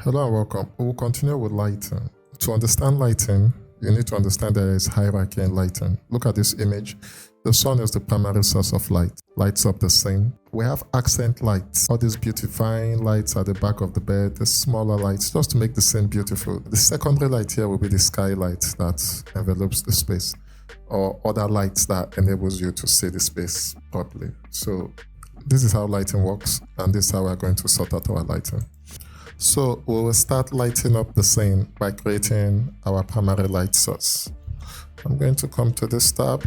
Hello and welcome. We will continue with lighting. To understand lighting, you need to understand there is hierarchy in lighting. Look at this image. The sun is the primary source of light. Lights up the scene. We have accent lights, all these beautifying lights at the back of the bed, the smaller lights, just to make the scene beautiful. The secondary light here will be the skylight that envelopes the space, or other lights that enables you to see the space properly. So this is how lighting works, and this is how we're going to sort out our lighting. So we will start lighting up the scene by creating our primary light source. I'm going to come to this tab,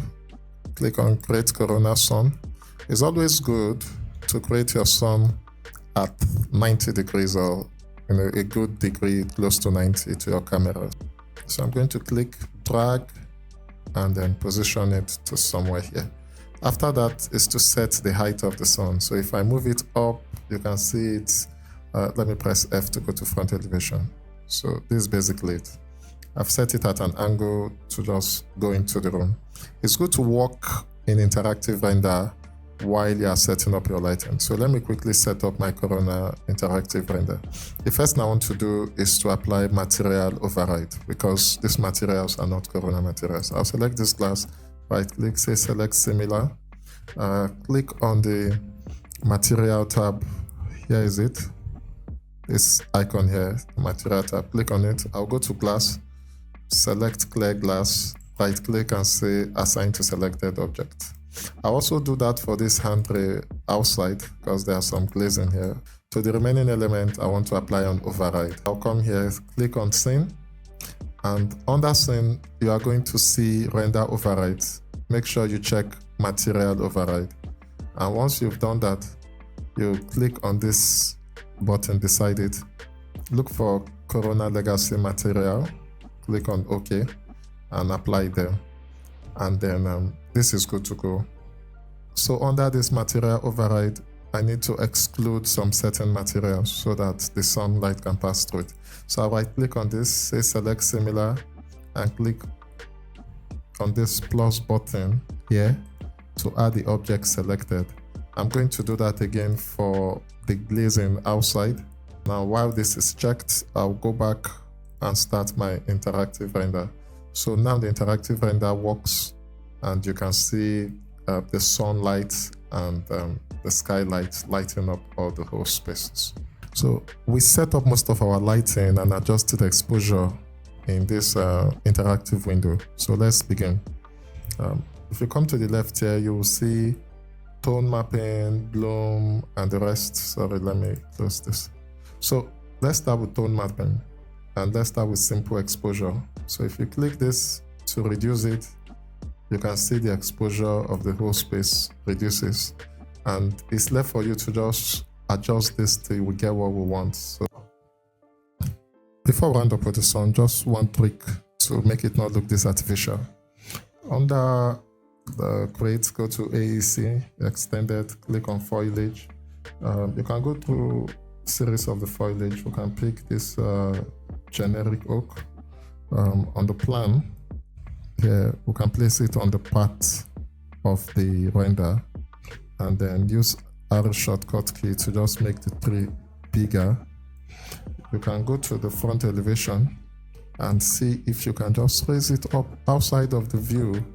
click on Create Corona Sun. It's always good to create your sun at 90 degrees or a good degree close to 90 to your camera. So I'm going to click drag and then position it to somewhere here. After that is to set the height of the sun. So if I move it up, you can see it. Let me press F to go to front elevation. So this is basically it. I've set it at an angle to just go into the room. It's good to work in interactive render while you are setting up your lighting. So let me quickly set up my Corona interactive render. The first thing I want to do is to apply material override because these materials are not Corona materials. I'll select this glass, right click, say select similar, click on the material tab. Here is it. This icon here, material tab, click on it. I'll go to glass, select clear glass, right click and say assign to selected object. I also do that for this handrail outside because there are some glazing here. To the remaining element, I want to apply an override. I'll come here, click on scene, and under scene, you are going to see render overrides. Make sure you check material override. And once you've done that, you click on this button beside it, look for Corona Legacy material, click on OK and apply there, and then this is good to go. So under this material override, I need to exclude some certain materials so that the sunlight can pass through it. So I right click on this, say select similar, and click on this plus button here to add the object selected. I'm going to do that again for the glazing outside. Now while this is checked, I'll go back and start my interactive render. So now the interactive render works and you can see the sunlight and the skylight lighting up all the whole spaces. So we set up most of our lighting and adjusted exposure in this interactive window. So let's begin. If you come to the left here, you will see tone mapping, bloom, and the rest. Sorry, let me close this. So let's start with tone mapping, and let's start with simple exposure. So if you click this to reduce it, you can see the exposure of the whole space reduces, and it's left for you to just adjust this till we get what we want. So before we round up with the sun, just one trick to make it not look this artificial. Under the create, go to AEC, extended, click on foliage. You can go through series of the foliage. You can pick this generic oak. On the plan here, we can place it on the part of the render and then use arrow shortcut key to just make the tree bigger. You can go to the front elevation and see if you can just raise it up outside of the view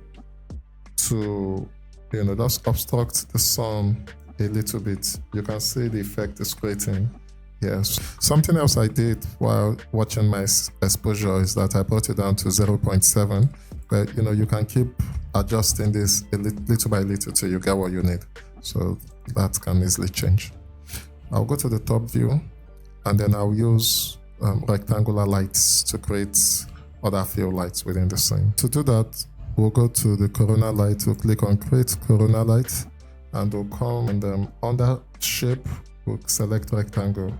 to, just obstruct the sun a little bit. You can see the effect it's creating. Yes. Something else I did while watching my exposure is that I brought it down to 0.7. But you can keep adjusting this little by little till you get what you need. So that can easily change. I'll go to the top view and then I'll use rectangular lights to create other field lights within the scene. To do that, we'll go to the Corona light, we'll click on create Corona light, and we'll come and under shape, we'll select rectangle.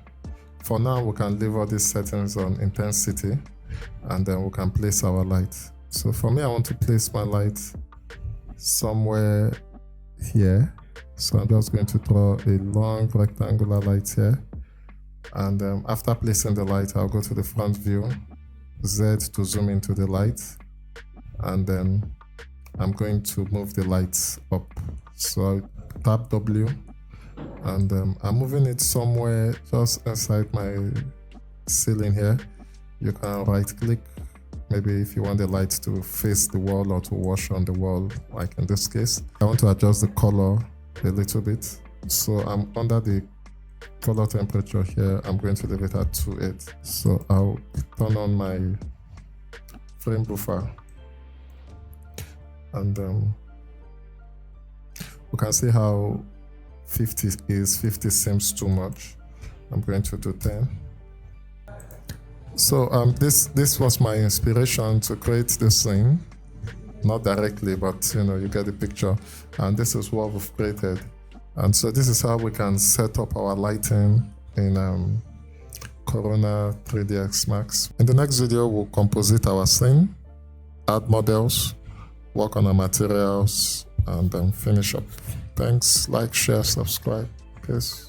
For now, we can leave all these settings on intensity, and then we can place our light. So for me, I want to place my light somewhere here. So I'm just going to draw a long rectangular light here. And after placing the light, I'll go to the front view, Z to zoom into the light. And then I'm going to move the lights up. So I tap W and I'm moving it somewhere just inside my ceiling here, you can right click. Maybe if you want the light to face the wall or to wash on the wall, like in this case. I want to adjust the color a little bit. So I'm under the color temperature here. I'm going to leave it at 2.8. So I'll turn on my frame buffer. And we can see how 50 seems too much. I'm going to do 10. So this was my inspiration to create this thing. Not directly, but you get the picture. And this is what we've created. And so this is how we can set up our lighting in Corona 3dsMax. In the next video, we'll composite our scene, add models, work on our materials, and then finish up. Thanks, like, share, subscribe. Peace.